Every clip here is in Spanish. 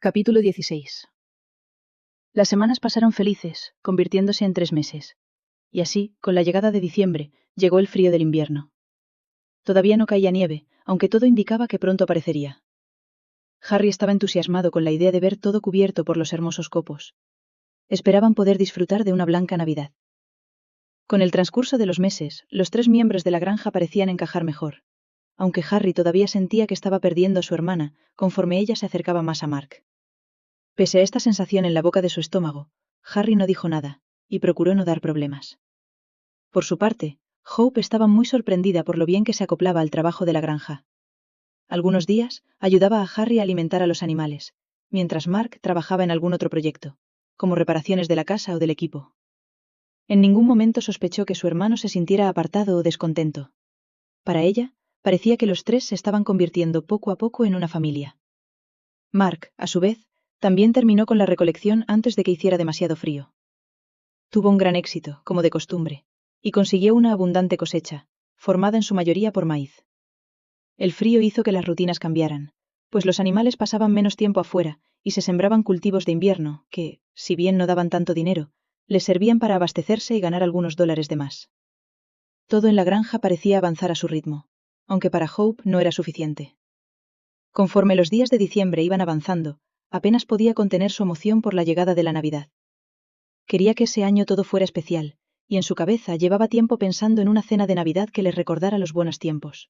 Capítulo 16. Las semanas pasaron felices, convirtiéndose en 3 meses. Y así, con la llegada de diciembre, llegó el frío del invierno. Todavía no caía nieve, aunque todo indicaba que pronto aparecería. Harry estaba entusiasmado con la idea de ver todo cubierto por los hermosos copos. Esperaban poder disfrutar de una blanca Navidad. Con el transcurso de los meses, los 3 miembros de la granja parecían encajar mejor, aunque Harry todavía sentía que estaba perdiendo a su hermana conforme ella se acercaba más a Mark. Pese a esta sensación en la boca de su estómago, Harry no dijo nada, y procuró no dar problemas. Por su parte, Hope estaba muy sorprendida por lo bien que se acoplaba al trabajo de la granja. Algunos días, ayudaba a Harry a alimentar a los animales, mientras Mark trabajaba en algún otro proyecto, como reparaciones de la casa o del equipo. En ningún momento sospechó que su hermano se sintiera apartado o descontento. Para ella, parecía que los 3 se estaban convirtiendo poco a poco en una familia. Mark, a su vez, también terminó con la recolección antes de que hiciera demasiado frío. Tuvo un gran éxito, como de costumbre, y consiguió una abundante cosecha, formada en su mayoría por maíz. El frío hizo que las rutinas cambiaran, pues los animales pasaban menos tiempo afuera y se sembraban cultivos de invierno que, si bien no daban tanto dinero, les servían para abastecerse y ganar algunos dólares de más. Todo en la granja parecía avanzar a su ritmo, aunque para Hope no era suficiente. Conforme los días de diciembre iban avanzando, apenas podía contener su emoción por la llegada de la Navidad. Quería que ese año todo fuera especial, y en su cabeza llevaba tiempo pensando en una cena de Navidad que les recordara los buenos tiempos.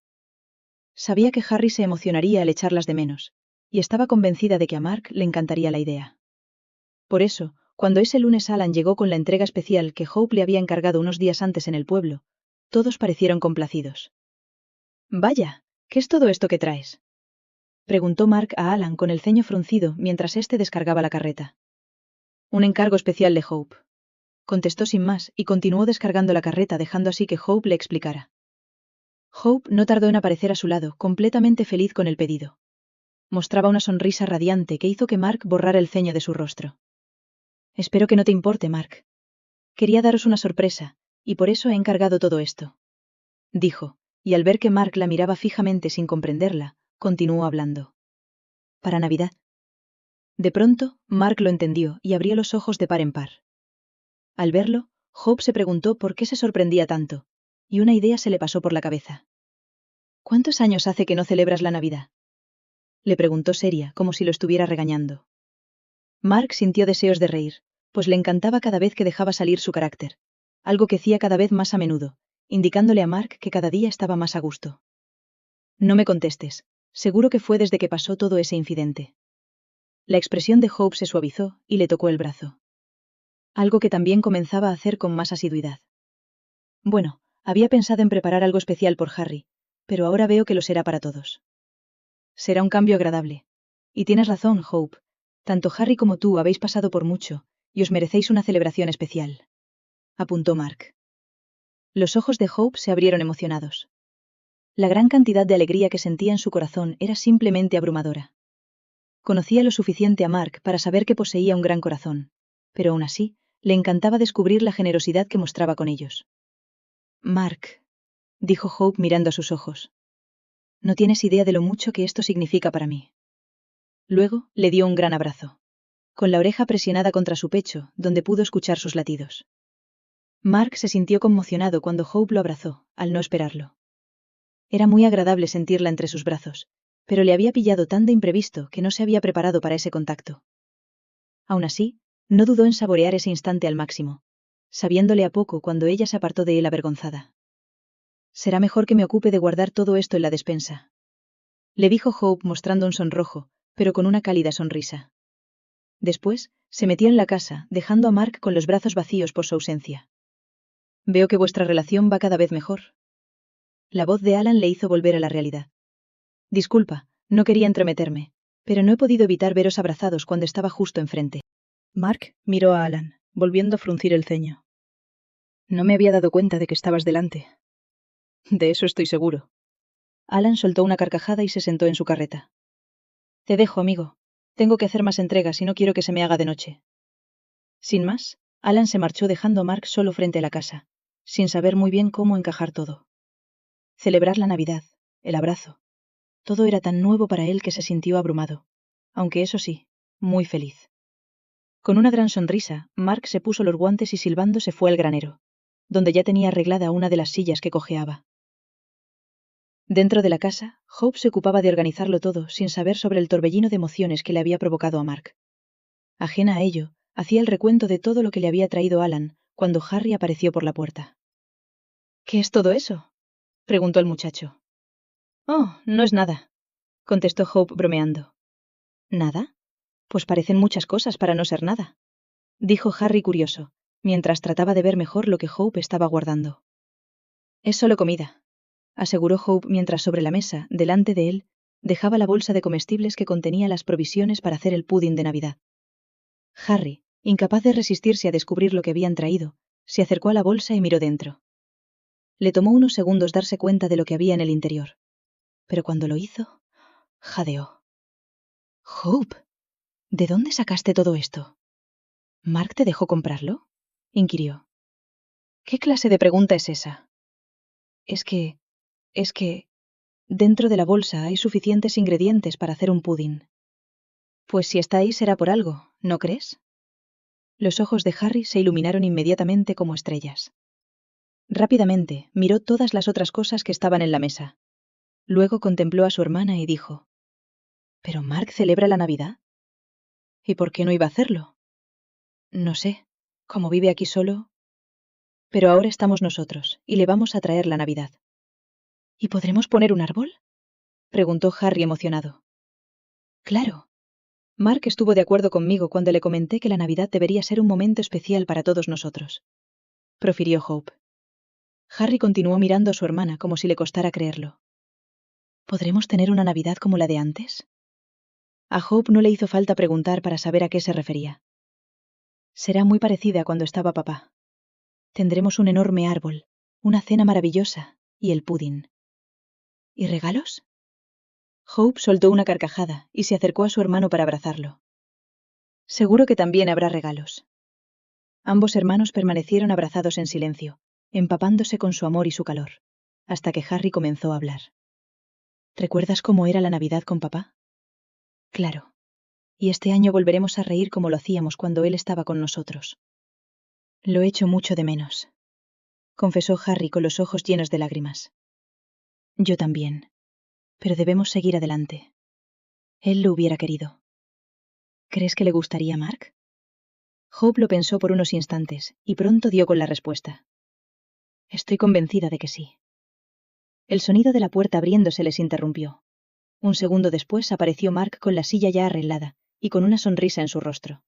Sabía que Harry se emocionaría al echarlas de menos, y estaba convencida de que a Mark le encantaría la idea. Por eso, cuando ese lunes Alan llegó con la entrega especial que Hope le había encargado unos días antes en el pueblo, todos parecieron complacidos. «Vaya, ¿qué es todo esto que traes?», preguntó Mark a Alan con el ceño fruncido mientras éste descargaba la carreta. «Un encargo especial de Hope», contestó sin más y continuó descargando la carreta dejando así que Hope le explicara. Hope no tardó en aparecer a su lado, completamente feliz con el pedido. Mostraba una sonrisa radiante que hizo que Mark borrara el ceño de su rostro. «Espero que no te importe, Mark. Quería daros una sorpresa, y por eso he encargado todo esto», dijo, y al ver que Mark la miraba fijamente sin comprenderla, continuó hablando. «¿Para Navidad?». De pronto, Mark lo entendió y abrió los ojos de par en par. Al verlo, Hope se preguntó por qué se sorprendía tanto, y una idea se le pasó por la cabeza. «¿Cuántos años hace que no celebras la Navidad?», le preguntó seria, como si lo estuviera regañando. Mark sintió deseos de reír, pues le encantaba cada vez que dejaba salir su carácter, algo que hacía cada vez más a menudo, indicándole a Mark que cada día estaba más a gusto. «No me contestes, seguro que fue desde que pasó todo ese incidente». La expresión de Hope se suavizó y le tocó el brazo. Algo que también comenzaba a hacer con más asiduidad. Bueno, había pensado en preparar algo especial por Harry, pero ahora veo que lo será para todos. Será un cambio agradable. Y tienes razón, Hope. Tanto Harry como tú habéis pasado por mucho, y os merecéis una celebración especial», apuntó Mark. Los ojos de Hope se abrieron emocionados. La gran cantidad de alegría que sentía en su corazón era simplemente abrumadora. Conocía lo suficiente a Mark para saber que poseía un gran corazón, pero aún así, le encantaba descubrir la generosidad que mostraba con ellos. «Mark», dijo Hope mirando a sus ojos. «No tienes idea de lo mucho que esto significa para mí». Luego, le dio un gran abrazo, con la oreja presionada contra su pecho, donde pudo escuchar sus latidos. Mark se sintió conmocionado cuando Hope lo abrazó, al no esperarlo. Era muy agradable sentirla entre sus brazos, pero le había pillado tan de imprevisto que no se había preparado para ese contacto. Aún así, no dudó en saborear ese instante al máximo, sabiéndole a poco cuando ella se apartó de él avergonzada. «Será mejor que me ocupe de guardar todo esto en la despensa», le dijo Hope mostrando un sonrojo, pero con una cálida sonrisa. Después, se metió en la casa, dejando a Mark con los brazos vacíos por su ausencia. «Veo que vuestra relación va cada vez mejor». La voz de Alan le hizo volver a la realidad. «Disculpa, no quería entremeterme, pero no he podido evitar veros abrazados cuando estaba justo enfrente». Mark miró a Alan, volviendo a fruncir el ceño. «No me había dado cuenta de que estabas delante». «De eso estoy seguro». Alan soltó una carcajada y se sentó en su carreta. «Te dejo, amigo. Tengo que hacer más entregas y no quiero que se me haga de noche». Sin más, Alan se marchó dejando a Mark solo frente a la casa, sin saber muy bien cómo encajar todo. Celebrar la Navidad, el abrazo. Todo era tan nuevo para él que se sintió abrumado, aunque eso sí, muy feliz. Con una gran sonrisa, Mark se puso los guantes y silbando se fue al granero, donde ya tenía arreglada una de las sillas que cojeaba. Dentro de la casa, Hope se ocupaba de organizarlo todo sin saber sobre el torbellino de emociones que le había provocado a Mark. Ajena a ello, hacía el recuento de todo lo que le había traído Alan cuando Harry apareció por la puerta. ¿Qué es todo eso?, preguntó el muchacho. Oh, no es nada, contestó Hope bromeando. ¿Nada? Pues parecen muchas cosas para no ser nada, dijo Harry curioso, mientras trataba de ver mejor lo que Hope estaba guardando. Es solo comida, aseguró Hope mientras sobre la mesa, delante de él, dejaba la bolsa de comestibles que contenía las provisiones para hacer el pudding de Navidad. Harry, incapaz de resistirse a descubrir lo que habían traído, se acercó a la bolsa y miró dentro. Le tomó unos segundos darse cuenta de lo que había en el interior. Pero cuando lo hizo, jadeó. «Hope, ¿de dónde sacaste todo esto? ¿Mark te dejó comprarlo?», inquirió. «¿Qué clase de pregunta es esa?» Es que... Dentro de la bolsa hay suficientes ingredientes para hacer un pudding. Pues si está ahí será por algo, ¿no crees? Los ojos de Harry se iluminaron inmediatamente como estrellas. Rápidamente miró todas las otras cosas que estaban en la mesa. Luego contempló a su hermana y dijo: ¿Pero Mark celebra la Navidad? ¿Y por qué no iba a hacerlo? No sé, como vive aquí solo. Pero ahora estamos nosotros, y le vamos a traer la Navidad. ¿Y podremos poner un árbol?, preguntó Harry emocionado. Claro. Mark estuvo de acuerdo conmigo cuando le comenté que la Navidad debería ser un momento especial para todos nosotros, profirió Hope. Harry continuó mirando a su hermana como si le costara creerlo. ¿Podremos tener una Navidad como la de antes? A Hope no le hizo falta preguntar para saber a qué se refería. Será muy parecida a cuando estaba papá. Tendremos un enorme árbol, una cena maravillosa y el pudding. ¿Y regalos? Hope soltó una carcajada y se acercó a su hermano para abrazarlo. Seguro que también habrá regalos. Ambos hermanos permanecieron abrazados en silencio, empapándose con su amor y su calor, hasta que Harry comenzó a hablar. ¿Recuerdas cómo era la Navidad con papá? Claro. Y este año volveremos a reír como lo hacíamos cuando él estaba con nosotros. Lo echo mucho de menos, confesó Harry con los ojos llenos de lágrimas. Yo también. Pero debemos seguir adelante. Él lo hubiera querido. ¿Crees que le gustaría a Mark? Hope lo pensó por unos instantes y pronto dio con la respuesta. Estoy convencida de que sí. El sonido de la puerta abriéndose les interrumpió. Un segundo después apareció Mark con la silla ya arreglada y con una sonrisa en su rostro.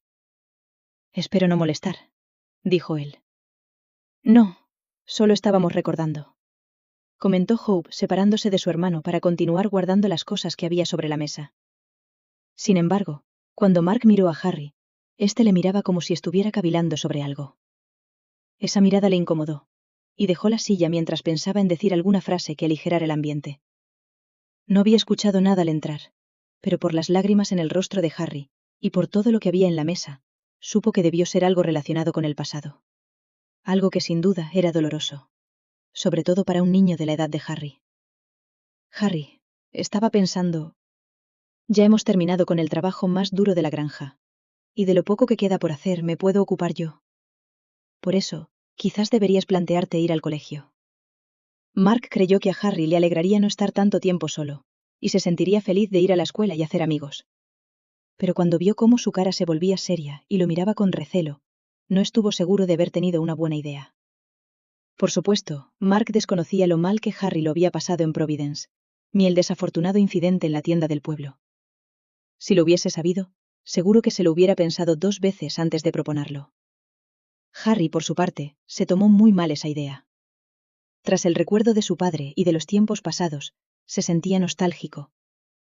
Espero no molestar, dijo él. No, solo estábamos recordando, comentó Hope separándose de su hermano para continuar guardando las cosas que había sobre la mesa. Sin embargo, cuando Mark miró a Harry, éste le miraba como si estuviera cavilando sobre algo. Esa mirada le incomodó, y dejó la silla mientras pensaba en decir alguna frase que aligerara el ambiente. No había escuchado nada al entrar, pero por las lágrimas en el rostro de Harry, y por todo lo que había en la mesa, supo que debió ser algo relacionado con el pasado. Algo que sin duda era doloroso, sobre todo para un niño de la edad de Harry. Harry, estaba pensando... Ya hemos terminado con el trabajo más duro de la granja, y de lo poco que queda por hacer me puedo ocupar yo. Por eso, quizás deberías plantearte ir al colegio. Mark creyó que a Harry le alegraría no estar tanto tiempo solo, y se sentiría feliz de ir a la escuela y hacer amigos. Pero cuando vio cómo su cara se volvía seria y lo miraba con recelo, no estuvo seguro de haber tenido una buena idea. Por supuesto, Mark desconocía lo mal que Harry lo había pasado en Providence, ni el desafortunado incidente en la tienda del pueblo. Si lo hubiese sabido, seguro que se lo hubiera pensado 2 veces antes de proponerlo. Harry, por su parte, se tomó muy mal esa idea. Tras el recuerdo de su padre y de los tiempos pasados, se sentía nostálgico,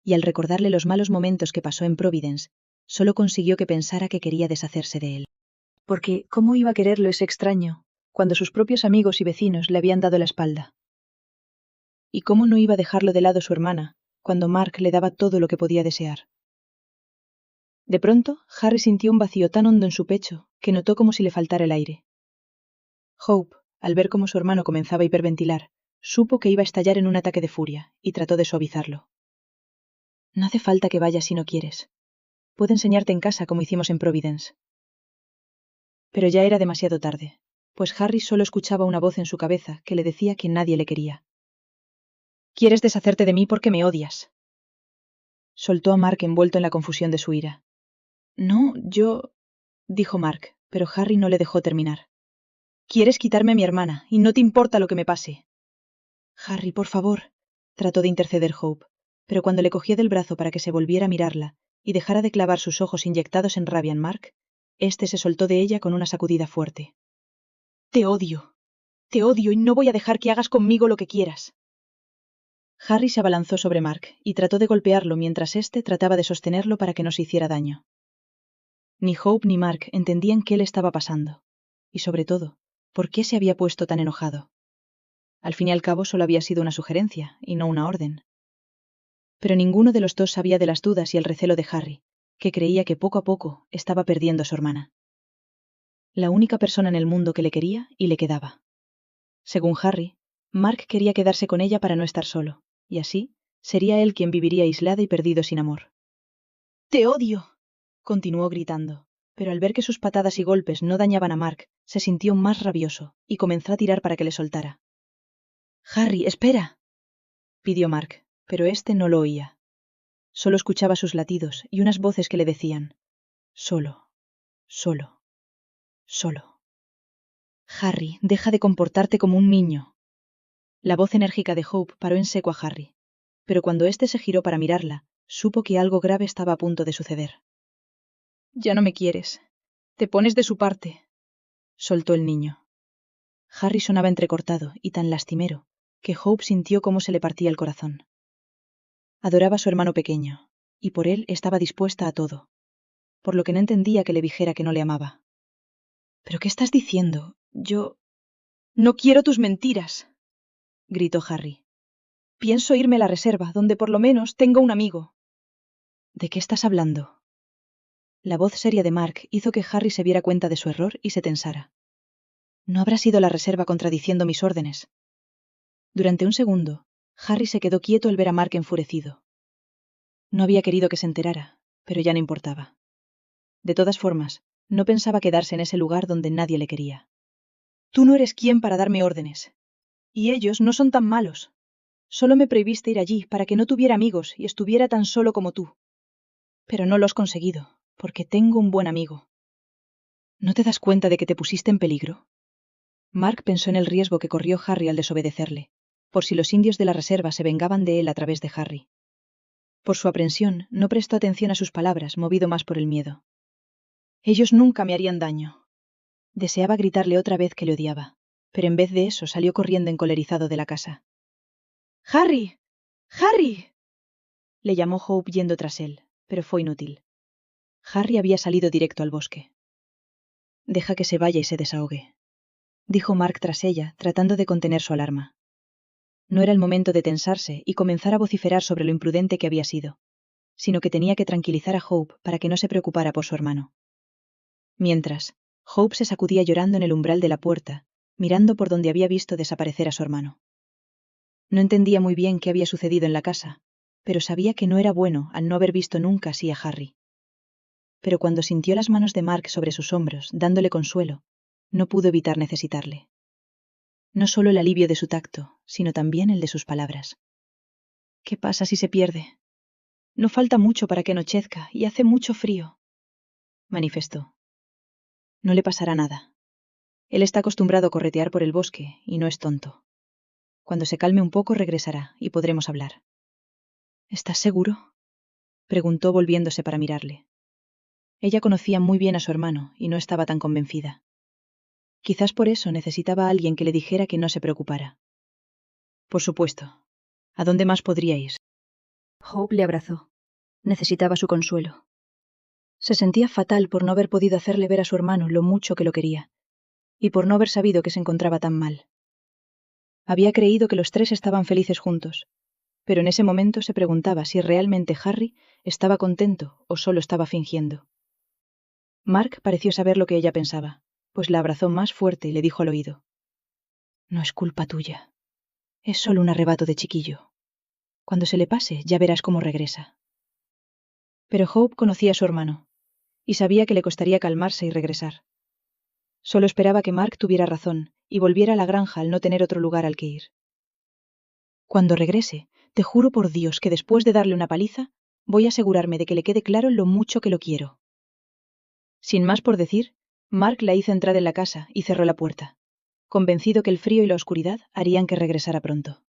y al recordarle los malos momentos que pasó en Providence, solo consiguió que pensara que quería deshacerse de él. Porque, ¿cómo iba a quererlo ese extraño, cuando sus propios amigos y vecinos le habían dado la espalda? ¿Y cómo no iba a dejarlo de lado su hermana, cuando Mark le daba todo lo que podía desear? De pronto, Harry sintió un vacío tan hondo en su pecho, que notó como si le faltara el aire. Hope, al ver cómo su hermano comenzaba a hiperventilar, supo que iba a estallar en un ataque de furia, y trató de suavizarlo. No hace falta que vayas si no quieres. Puedo enseñarte en casa como hicimos en Providence. Pero ya era demasiado tarde, pues Harry solo escuchaba una voz en su cabeza que le decía que nadie le quería. «Quieres deshacerte de mí porque me odias», soltó a Mark envuelto en la confusión de su ira. «No, yo», dijo Mark, pero Harry no le dejó terminar. «Quieres quitarme a mi hermana, y no te importa lo que me pase». «Harry, por favor», trató de interceder Hope, pero cuando le cogió del brazo para que se volviera a mirarla y dejara de clavar sus ojos inyectados en rabia en Mark, éste se soltó de ella con una sacudida fuerte. Te odio y no voy a dejar que hagas conmigo lo que quieras». Harry se abalanzó sobre Mark y trató de golpearlo mientras éste trataba de sostenerlo para que no se hiciera daño. Ni Hope ni Mark entendían qué le estaba pasando, y sobre todo, por qué se había puesto tan enojado. Al fin y al cabo solo había sido una sugerencia, y no una orden. Pero ninguno de los dos sabía de las dudas y el recelo de Harry, que creía que poco a poco estaba perdiendo a su hermana. La única persona en el mundo que le quería y le quedaba. Según Harry, Mark quería quedarse con ella para no estar solo, y así sería él quien viviría aislado y perdido sin amor. «¡Te odio!», continuó gritando, pero al ver que sus patadas y golpes no dañaban a Mark, se sintió más rabioso y comenzó a tirar para que le soltara. «Harry, espera», pidió Mark, pero éste no lo oía. Solo escuchaba sus latidos y unas voces que le decían: «Solo, solo, solo. Harry, deja de comportarte como un niño». La voz enérgica de Hope paró en seco a Harry, pero cuando éste se giró para mirarla, supo que algo grave estaba a punto de suceder. «Ya no me quieres. Te pones de su parte», soltó el niño. Harry sonaba entrecortado y tan lastimero, que Hope sintió cómo se le partía el corazón. Adoraba a su hermano pequeño, y por él estaba dispuesta a todo, por lo que no entendía que le dijera que no le amaba. «¿Pero qué estás diciendo? Yo... no quiero tus mentiras», gritó Harry. «Pienso irme a la reserva, donde por lo menos tengo un amigo». «¿De qué estás hablando?». La voz seria de Mark hizo que Harry se diera cuenta de su error y se tensara. «No habrás ido a la reserva contradiciendo mis órdenes». Durante un segundo, Harry se quedó quieto al ver a Mark enfurecido. No había querido que se enterara, pero ya no importaba. De todas formas, no pensaba quedarse en ese lugar donde nadie le quería. «Tú no eres quien para darme órdenes. Y ellos no son tan malos. Solo me prohibiste ir allí para que no tuviera amigos y estuviera tan solo como tú. Pero no lo has conseguido, porque tengo un buen amigo». «¿No te das cuenta de que te pusiste en peligro?». Mark pensó en el riesgo que corrió Harry al desobedecerle, por si los indios de la reserva se vengaban de él a través de Harry. Por su aprensión, no prestó atención a sus palabras, movido más por el miedo. «Ellos nunca me harían daño». Deseaba gritarle otra vez que le odiaba, pero en vez de eso salió corriendo encolerizado de la casa. «¡Harry! ¡Harry!», le llamó Hope yendo tras él, pero fue inútil. Harry había salido directo al bosque. «Deja que se vaya y se desahogue», dijo Mark tras ella, tratando de contener su alarma. No era el momento de tensarse y comenzar a vociferar sobre lo imprudente que había sido, sino que tenía que tranquilizar a Hope para que no se preocupara por su hermano. Mientras, Hope se sacudía llorando en el umbral de la puerta, mirando por donde había visto desaparecer a su hermano. No entendía muy bien qué había sucedido en la casa, pero sabía que no era bueno al no haber visto nunca así a Harry. Pero cuando sintió las manos de Mark sobre sus hombros, dándole consuelo, no pudo evitar necesitarle. No solo el alivio de su tacto, sino también el de sus palabras. «¿Qué pasa si se pierde? No falta mucho para que anochezca y hace mucho frío», manifestó. «No le pasará nada. Él está acostumbrado a corretear por el bosque y no es tonto. Cuando se calme un poco regresará y podremos hablar». «¿Estás seguro?», preguntó volviéndose para mirarle. Ella conocía muy bien a su hermano y no estaba tan convencida. Quizás por eso necesitaba a alguien que le dijera que no se preocupara. «Por supuesto. ¿A dónde más podría ir?». Hope le abrazó. Necesitaba su consuelo. Se sentía fatal por no haber podido hacerle ver a su hermano lo mucho que lo quería, y por no haber sabido que se encontraba tan mal. Había creído que los tres estaban felices juntos, pero en ese momento se preguntaba si realmente Harry estaba contento o solo estaba fingiendo. Mark pareció saber lo que ella pensaba, pues la abrazó más fuerte y le dijo al oído: «No es culpa tuya. Es solo un arrebato de chiquillo. Cuando se le pase, ya verás cómo regresa». Pero Hope conocía a su hermano, y sabía que le costaría calmarse y regresar. Solo esperaba que Mark tuviera razón, y volviera a la granja al no tener otro lugar al que ir. Cuando regrese, te juro por Dios que después de darle una paliza, voy a asegurarme de que le quede claro lo mucho que lo quiero. Sin más por decir, Mark la hizo entrar en la casa y cerró la puerta, convencido que el frío y la oscuridad harían que regresara pronto.